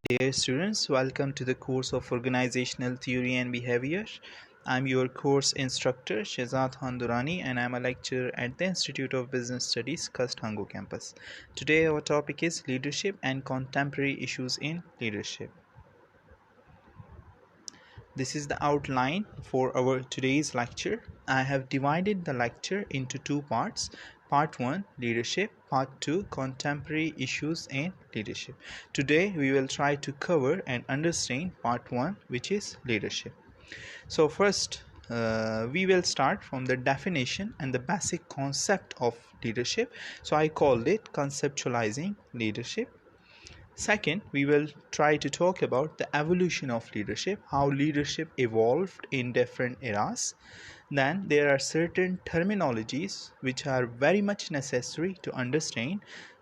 Dear students, welcome to the course of Organizational Theory and Behavior. I'm your course instructor Shahzad Durrani and I'm a lecturer at the Institute of Business Studies, KUST20201 campus. Today our topic is leadership and contemporary issues in leadership. This is the outline for our today's lecture. I have divided the lecture into two parts. Part 1 leadership, part 2 contemporary issues in leadership. Today we will try to cover and understand part 1, which is leadership. So first we will start from the definition and the basic concept of leadership. So I called it conceptualizing leadership. Second, we will try to talk about the evolution of leadership, how leadership evolved in different eras. Then there are certain terminologies which are very much necessary to understand,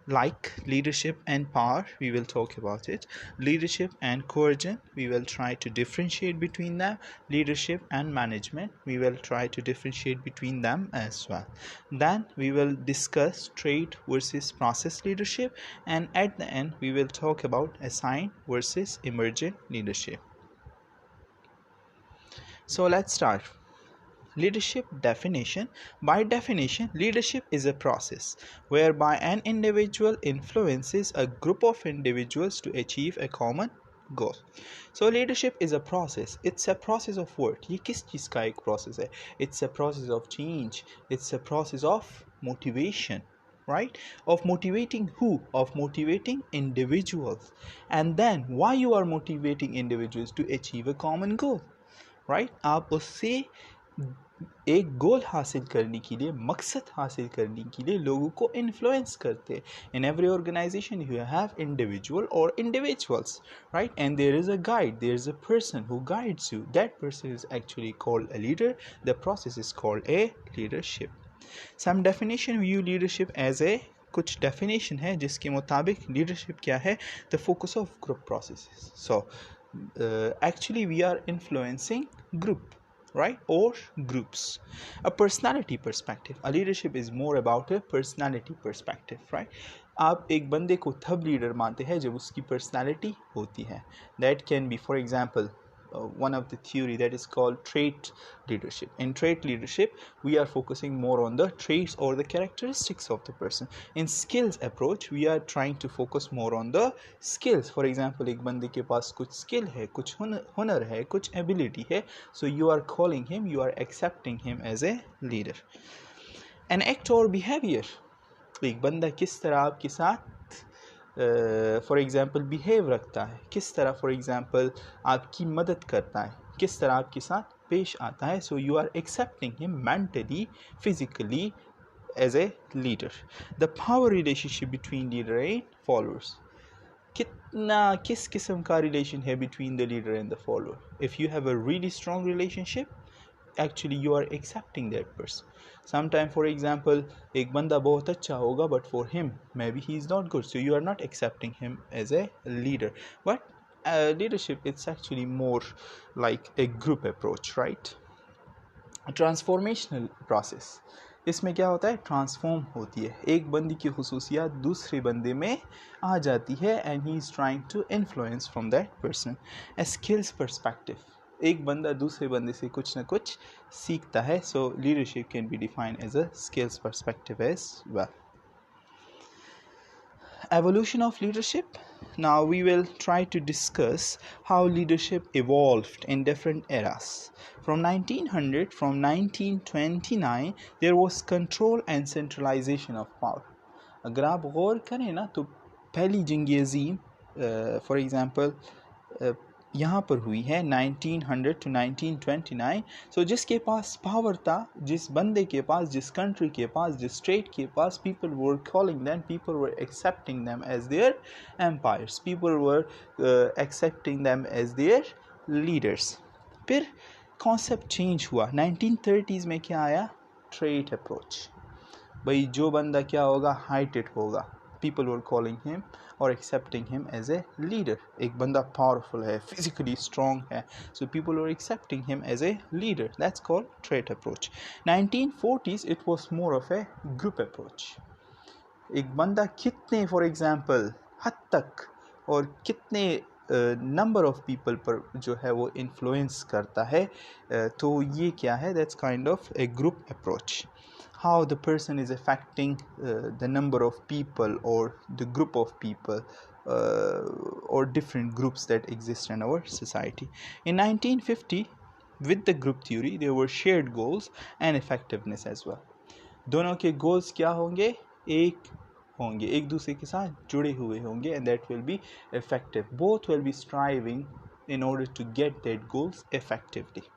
like leadership and power. We will talk about it. Leadership and coercion, we will try to differentiate between them. Leadership and management, we will try to differentiate between them as well. Then we will discuss trait versus process leadership, and at the end we will talk about assigned versus emergent leadership. So let's start. Leadership definition. By definition, leadership is a process whereby an individual influences a group of individuals to achieve a common goal. So leadership is a process. It's a process of what? ये किस चीज़ का एक process है? It's a process of change. It's a process of motivation, right? Of motivating who? Of motivating individuals. And then why you are motivating individuals to achieve a common goal, right? आप उससे एक गोल हासिल करने के लिए, मकसद हासिल करने के लिए लोगों को इन्फ्लुएंस करते हैं. In every organisation you have individual और individuals, right? And there is a guide, there is a person who guides you. That person is actually called a leader. The process is called a leadership. Some definition view leadership as a, कुछ definition है जिसके मुताबिक leadership क्या है? The focus of group processes. So actually we are influencing group, right, or groups. A personality perspective. A leadership is more about a personality perspective, right? आप एक बंदे को तब लीडर मानते हैं जब उसकी पर्सनालिटी होती है. That can be, for example, one of the theory that is called trait leadership. In trait leadership, we are focusing more on the traits or the characteristics of the person. In skills approach, we are trying to focus more on the skills. For example, एक बंदे के पास कुछ skill है, कुछ हुनर है, कुछ ability है, so you are calling him, you are accepting him as a leader. An act or behavior. एक बंदा किस तरह आपके साथ फॉर एग्ज़ाम्पल बिहेव रखता है, किस तरह फॉर एग्ज़ाम्पल आपकी मदद करता है, किस तरह आपके साथ पेश आता है. So you are accepting him mentally, physically as a leader. The power relationship between leader and followers. किस किस्म का रिलेशन है between the leader and the follower? If you have a really strong relationship, actually you are accepting that person. Sometime, for example, एक बंदा बहुत अच्छा होगा but for him maybe he is not good, so you are not accepting him as a leader. But leadership, it's actually more like a group approach, right? A transformational process. इसमें क्या होता है? Transform होती है. एक बंदी की खुसूसियात दूसरे बंदे में आ जाती है and he is trying to influence from that person. A skills perspective. एक बंदा दूसरे बंदे से कुछ ना कुछ सीखता है. So leadership can be defined as a skills perspective as well. Evolution of leadership. Now we will try to discuss how leadership evolved in different eras. From 1900, from 1929, there was control and centralization of power. अगर आप गौर करें ना तो पहली जंग अज़ीम for example यहाँ पर हुई है 1900 to 1929. सो जिसके पास पावर था, जिस बंदे के पास, जिस कंट्री के पास, जिस स्टेट के पास, people were calling them, people were accepting them as their empires, people were accepting them as their leaders. फिर कॉन्सेप्ट चेंज हुआ. 1930s में क्या आया? Trait approach. भाई जो बंदा क्या होगा? हाइटेड होगा. People were calling him or accepting him as a leader. एक बंदा powerful है, physically strong है, so people were accepting him as a leader. That's called trait approach. 1940s it was more of a group approach. एक बंदा कितने, for example, हद तक और कितने नंबर ऑफ पीपल पर जो है वो इन्फ्लुएंस करता है, तो ये क्या है, that's kind of A group approach. How the person is affecting the number of people or the group of people or different groups that exist in our society. In 1950, with the group theory, there were shared goals and effectiveness as well. दोनों के goals क्या होंगे, एक होंगे, एक दूसरे के साथ जुड़े हुए होंगे, and that will be effective. Both will be striving in order to get that goals effectively.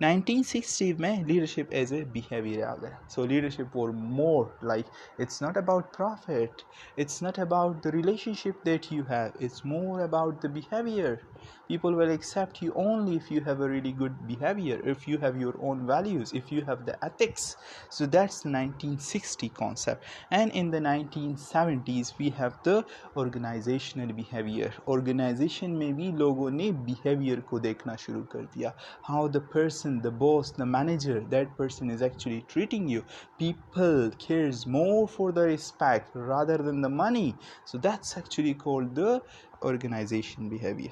1960 में leadership as a behavior आ गया. So leadership was more like, it's not about profit, it's not about the relationship that you have, it's more about the behavior. People will accept you only if you have a really good behavior, if you have your own values, if you have the ethics. So that's the 1960 concept. And in the 1970s we have the organizational behavior. Organization में भी लोगों ने behavior को देखना शुरू कर दिया. How the person, the boss, the manager, that person is actually treating you. People cares more for the respect rather than the money. So that's actually called the organization behavior.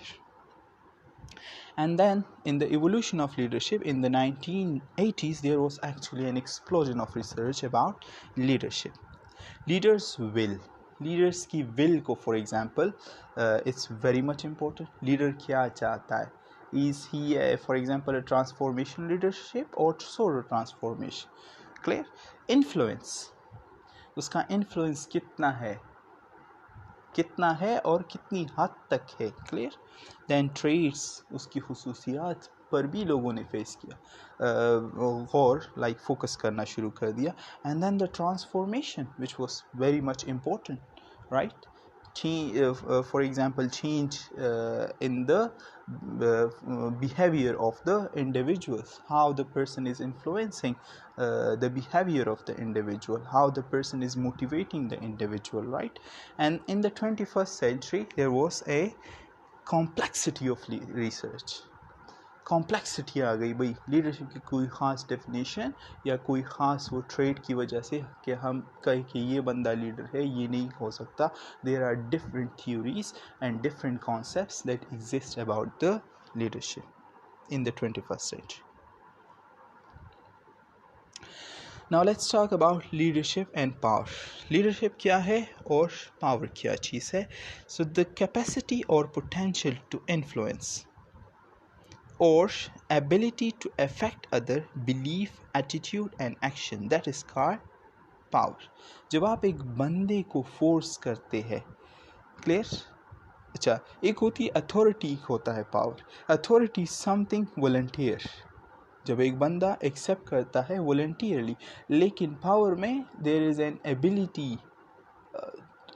And then in the evolution of leadership in the 1980s, there was actually an explosion of research about leadership. Leaders की will को, for example, it's very much important. Leader क्या चाहता है? Is he for example a transformation leadership or solo transformation? Clear? Influence, उसका influence कितना है और कितनी हद तक है. Clear? Then traits, उसकी खुसूसियात पर भी लोगों ने फेस किया और like focus करना शुरू कर दिया. And then the transformation, which was very much important, right? For example, change in the behavior of the individuals, how the person is influencing the behavior of the individual, how the person is motivating the individual, right? And in the 21st century there was a complexity of research. Complexity आ गई भाई. Leadership की कोई ख़ास definition या कोई ख़ास वो ट्रेड की वजह से कि हम कहें कि ये बंदा लीडर है, ये नहीं हो सकता. There are different theories and different concepts that exist about the leadership in the 21st century. Now let's talk about leadership and power. Leadership क्या है और power क्या चीज़ है? So the capacity or potential to influence or ability to affect other belief, attitude and action, that is called power. जब आप एक बंदे को फोर्स करते हैं, क्लियर? अच्छा, एक होती है अथॉरिटी, होता है पावर. अथॉरिटी समथिंग वॉलंटियर, जब एक बंदा एक्सेप्ट करता है वॉलंटियरली. लेकिन पावर में there is an ability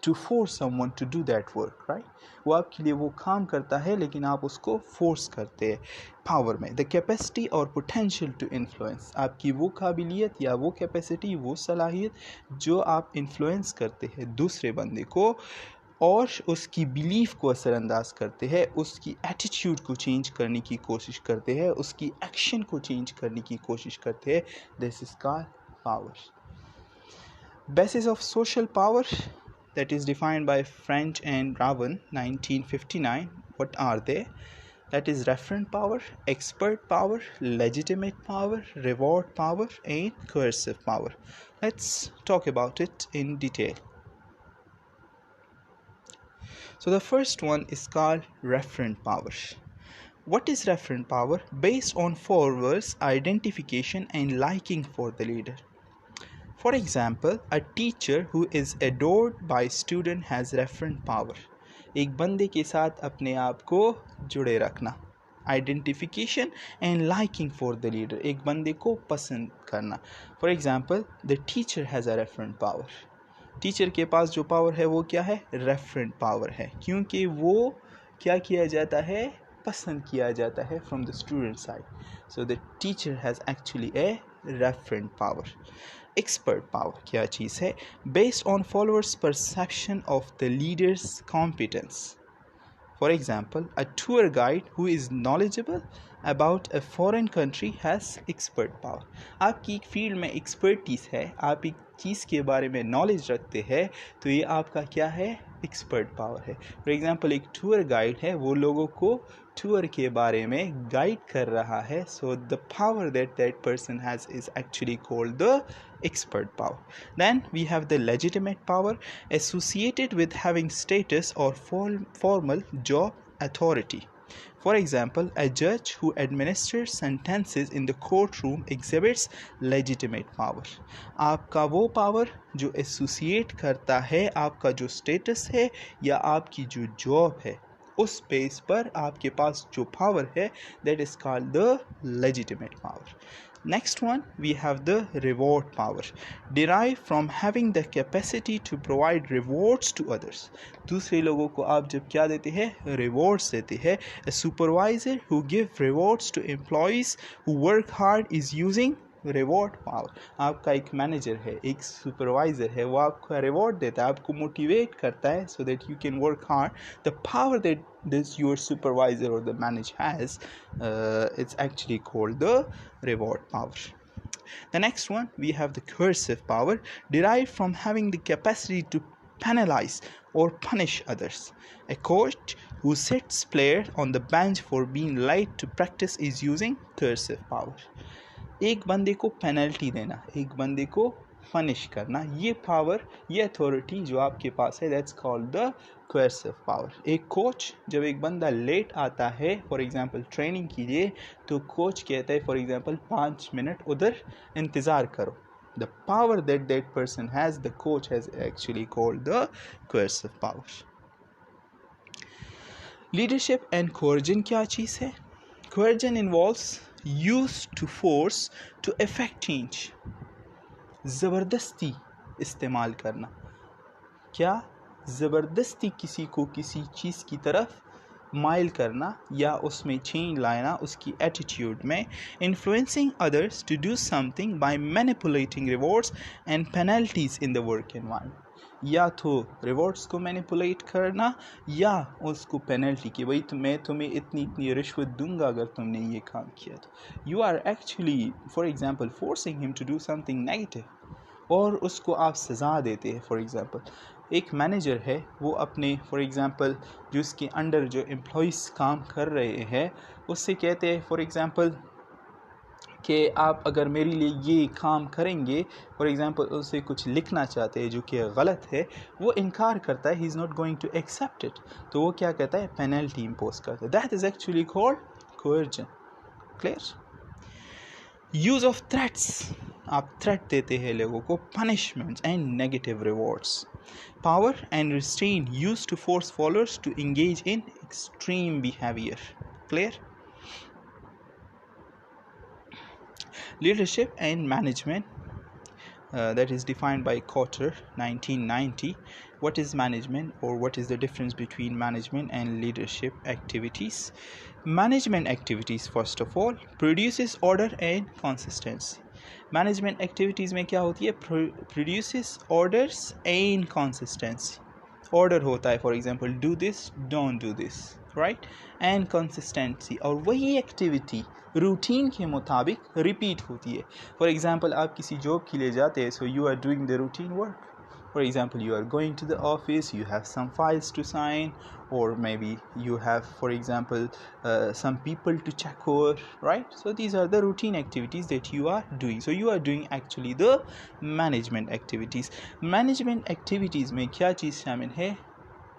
to force someone to do that work, right? वो आपके लिए वो काम करता है लेकिन आप उसको फोर्स करते हैं. पावर में द कैपेसिटी और पोटेंशियल टू इन्फ्लुएंस, आपकी वो काबिलियत या वो कैपेसिटी, वो सलाहियत जो आप इन्फ्लुएंस करते हैं दूसरे बंदे को और उसकी बिलीफ को असरअंदाज करते हैं, उसकी एटीट्यूड को चेंज करने की कोशिश करते हैं, उसकी एक्शन को चेंज करने की कोशिश करते हैं. This is called power. Basis of social power, that is defined by French and Raven 1959. What are they? That is referent power, expert power, legitimate power, reward power and coercive power. Let's talk about it in detail. So the first one is called referent power. What is referent power? Based on followers' identification and liking for the leader. For example, a teacher who is adored by student has referent power. एक बंदे के साथ अपने आप को जुड़े रखना. Identification and liking for the leader, एक बंदे को पसंद करना. For example, the teacher has a referent power. Teacher के पास जो पावर है वो क्या है? रेफरेंट पावर है, क्योंकि वो क्या किया जाता है? पसंद किया जाता है from the student side. So the teacher has actually a referent power. Expert power क्या चीज़ है? Based on followers' perception of the leader's competence. For example, a tour guide who is knowledgeable about a foreign country has expert power. आपकी एक field में expertise है, आप एक चीज़ के बारे में नॉलेज रखते हैं, तो ये आपका क्या है? एक्सपर्ट पावर है. फॉर एग्जाम्पल एक टूर गाइड है, वो लोगों को टूर के बारे में गाइड कर रहा है. So the power that person has is actually called the expert power. Then we have the legitimate power associated with having status or formal job authority. For example, a judge who administers sentences in the courtroom exhibits legitimate power. आपका वो power जो associate करता है आपका जो status है या आपकी जो job है, उस बेस पर आपके पास जो power है, that is called the legitimate power. Next one, we have the reward power, derived from having the capacity to provide rewards to others. दूसरे लोगों को आप जब क्या देते हैं, rewards देते हैं. A supervisor who give rewards to employees who work hard is using reward power. आपका एक मैनेजर है, एक सुपरवाइज़र है, वो आपका रिवॉर्ड देता है, आपको मोटिवेट करता है so that you can work hard. The power that this your supervisor और the manager has, it's actually called the reward power. The next one, we have the coercive power, derived from having the capacity to penalize or punish others. A coach who sets player on the bench for being late to practice is using coercive power. एक बंदे को penalty देना, एक बंदे को punish करना, ये power, ये अथॉरिटी जो आपके पास है, that's called the coercive power. एक कोच जब एक बंदा लेट आता है फॉर एग्जांपल ट्रेनिंग के लिए, तो कोच कहता है फॉर एग्जांपल 5 मिनट उधर इंतज़ार करो. The power that person has, the coach has actually called the coercive power. Leadership and coercion क्या चीज़ है? Coercion involves used to force to effect change. ज़बरदस्ती इस्तेमाल करना. क्या? ज़बरदस्ती किसी को किसी चीज़ की तरफ माइल करना या उसमें चेंज लाना उसकी एटीट्यूड में. Influencing others to do something by manipulating rewards and penalties in the work environment. या तो रिवॉर्ड्स को मैनिपुलेट करना या उसको पेनल्टी कि भाई मैं तुम्हें इतनी रिश्वत दूंगा अगर तुमने ये काम किया. तो you are actually for example forcing him to do something negative और उसको आप सज़ा देते हैं. फॉर एग्जांपल एक मैनेजर है, वो अपने फॉर एग्जांपल जो उसके अंडर जो एम्प्लॉइज़ काम कर रहे हैं उससे कहते हैं फॉर एग्जांपल कि आप अगर मेरे लिए ये काम करेंगे, फॉर एग्जांपल उससे कुछ लिखना चाहते हैं जो कि गलत है, वो इनकार करता है, he is not going to accept it. तो वो क्या कहता है, पेनल्टी इम्पोज करता है. That is actually called coercion. Clear? Use of threats, आप थ्रेट देते हैं लोगों को. Punishments and negative rewards. Power and restrain used to force followers to engage in extreme behaviour. Clear? Leadership and management, that is defined by Cotter 1990. What is management, or what is the difference between management and leadership activities? Management activities, first of all, produces order and consistency. Management activities में क्या होती है? Produces orders and consistency. Order होता है, for example, do this, don't do this, right? And consistency, और वही activity routine के मुताबिक रिपीट होती है. फॉर एग्जांपल आप किसी जॉब के लिए जाते हैं, so you are doing the routine work. For example you are going to the office, you have some files to sign, or maybe you have for example some people to check over, right? So these are the routine activities that you are doing. So you are doing actually the management activities. Management activities में क्या चीज़ शामिल है?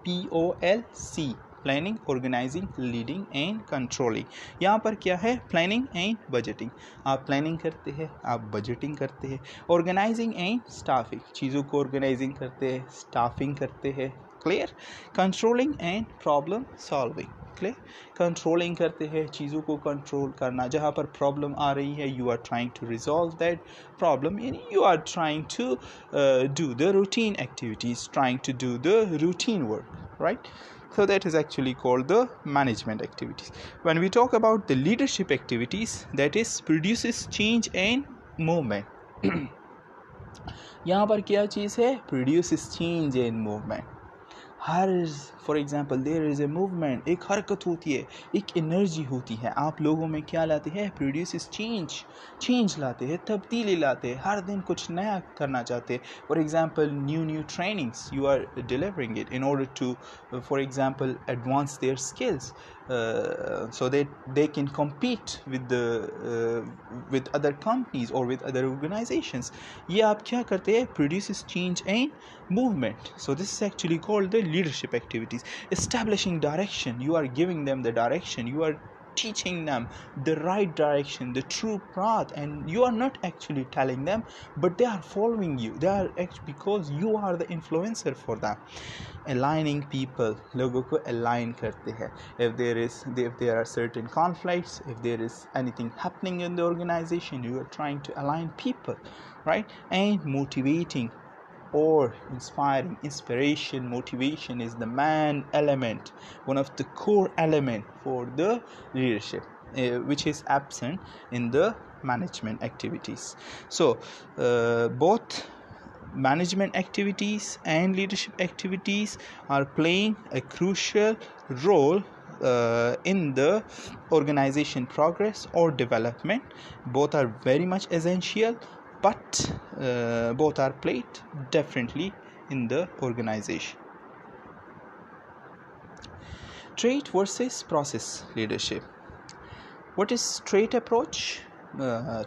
POLC, planning, organising, leading and controlling. यहाँ पर क्या है? Planning and budgeting. आप planning करते हैं, आप बजटिंग करते हैं. ऑर्गेनाइजिंग एंड स्टाफिंग, चीज़ों को ऑर्गेनाइजिंग करते हैं, स्टाफिंग करते हैं. Clear? Controlling and problem solving. Clear? Controlling करते हैं, चीज़ों को कंट्रोल करना. जहाँ पर प्रॉब्लम आ रही है, you are trying to resolve that problem, यानी you are trying to do the routine activities, trying to do the routine work, right? So that is actually called the management activities. When we talk about the leadership activities, that is produces change and movement. यहाँ पर क्या चीज़ है? Produces change and movement. हर for example there is a movement, एक हरकत होती है, एक एनर्जी होती है, आप लोगों में क्या लाते हैं, प्रोड्यूसेस चेंज लाते हैं, तब्दीली लाते हैं, हर दिन कुछ नया करना चाहते हैं. For example new trainings you are delivering it in order to for example advance their skills so that they can compete with other companies or with other organizations. ये आप क्या करते हैं, produces change and movement. So this is actually called the leadership activities. Establishing direction, you are giving them the direction, you are teaching them the right direction, the true path, and you are not actually telling them, but they are following you. They are actually, because you are the influencer for them. Aligning people, लोगों को align करते हैं. If there are certain conflicts, if there is anything happening in the organization, you are trying to align people, right? And motivating or inspiring. Motivation is the main element, one of the core element for the leadership, which is absent in the management activities. So both management activities and leadership activities are playing a crucial role in the organization progress or development. Both are very much essential, but both are played differently in the organization. Trait versus process leadership. What is trait approach?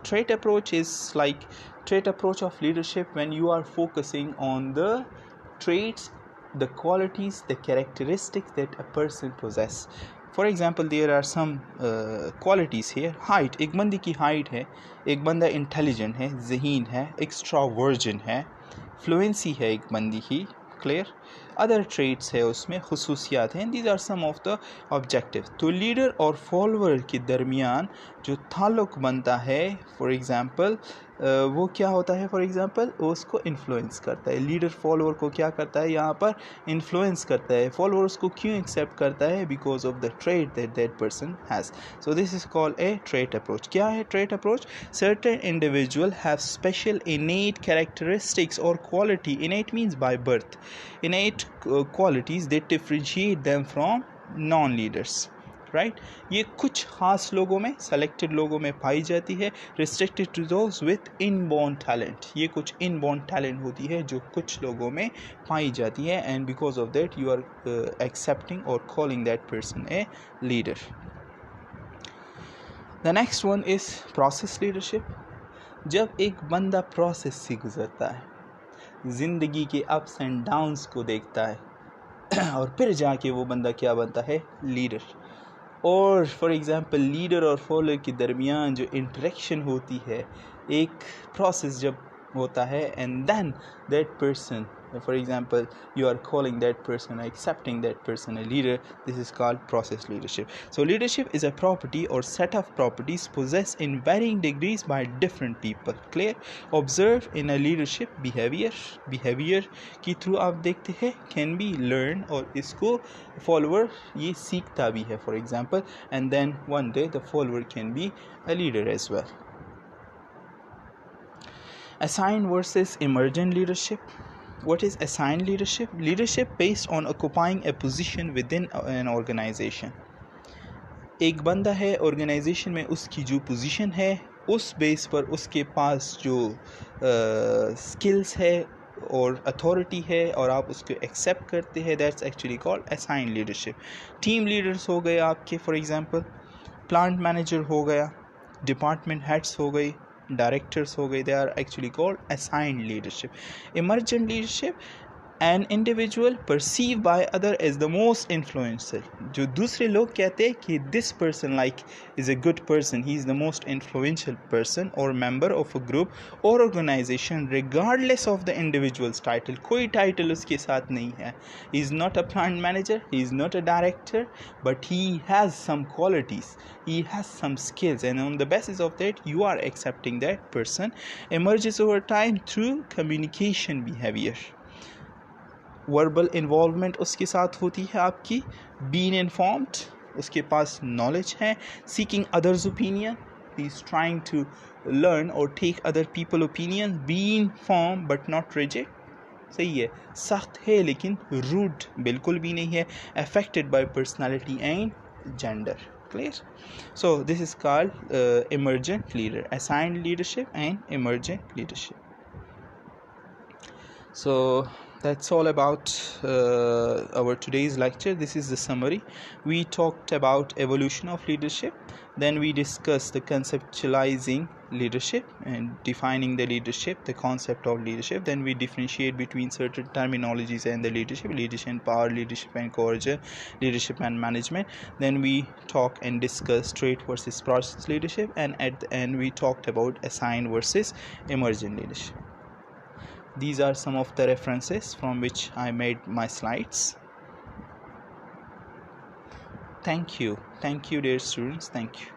Trait approach is like trait approach of leadership when you are focusing on the traits, the qualities, the characteristics that a person possess. For example, there are some qualities here. Height, एक बंदे की height है, एक बंदा intelligent है, ज़हीन है, extravergent है, fluency है एक बंदी की, clear. अदर ट्रेट्स है, उसमें खुसूसियात हैं. These are some of the objective. तो लीडर और फॉलोअर के दरमियान जो ताल्लुक़ बनता है, फॉर एग्ज़ाम्पल वो क्या होता है, फॉर एग्ज़ाम्पल उसको इन्फ्लुएंस करता है. लीडर फॉलोअर को क्या करता है, यहाँ पर इन्फ्लुएंस करता है. फॉलोअर उसको क्यों एक्सेप्ट करता है, because of the trait that person has. So this is called a trait approach. क्या है trait approach? Certain individual have special innate characteristics और quality. Innate means by birth. innate qualities that differentiate them from non-leaders, right? ये कुछ खास लोगों में, selected लोगों में पाई जाती है. restricted to those with inborn talent. ये कुछ inborn talent होती है जो कुछ लोगों में पाई जाती है, and because of that you are accepting or calling that person a leader. The next one is process leadership. जब एक बंदा process से गुजरता है, ज़िंदगी के अप्स एंड डाउन्स को देखता है और फिर जाके वो बंदा क्या बनता है, लीडर. और फॉर एग्ज़ाम्पल लीडर और फॉलोअर के दरमियान जो इंटरेक्शन होती है, एक प्रोसेस जब होता है, and then that person, for example you are calling that person, accepting that person a leader. This is called process leadership. So leadership is a property or set of properties possessed in varying degrees by different people. Clear? Observe in a leadership behavior की through आप देखते हैं can be learned, और इसको follower ये सीखता भी है, for example, and then one day the follower can be a leader as well. Assigned versus emergent leadership. What is assigned leadership? Leadership based on occupying a position within an organization. एक बंदा है organisation में, उसकी जो position है उस base पर उसके पास जो स्किल्स है और अथॉरिटी है और आप उसको एक्सेप्ट करते हैं, that's actually called assigned leadership. Team leaders हो गए आपके, फॉर एग्जांपल प्लांट मैनेजर हो गया, डिपार्टमेंट हेड्स हो गई, डायरेक्टर्स हो गए, they are actually called assigned leadership. Emergent leadership, an individual perceive by other as the most influencer. जो दूसरे लोग कहते हैं कि this person like is a good person, he is the most influential person और member of a group और organisation, regardless of the individuals title. कोई title उसके साथ नहीं है. He is not a plant manager, he is not a director, but he has some qualities, he has some skills, and on the basis of that you are accepting that person. Emerges over time through communication behavior. Verbal involvement उसके साथ होती है आपकी. Being informed, उसके पास knowledge है. Seeking others' opinion, he is trying to learn or take other people's opinion. Being firm but not rigid. सही है, सख्त है लेकिन रूड बिल्कुल भी नहीं है, affected by personality and gender. Clear? So this is called emergent leader, assigned leadership and emergent leadership. So that's all about our today's lecture. This is the summary. We talked about evolution of leadership, then we discussed the conceptualizing leadership and defining the leadership, the concept of leadership. Then we differentiate between certain terminologies and the leadership and power, leadership and coercion, leadership and management. Then we talk and discuss trait versus process leadership, and at the end we talked about assigned versus emergent leadership. These are some of the references from which I made my slides. Thank you dear students, thank you.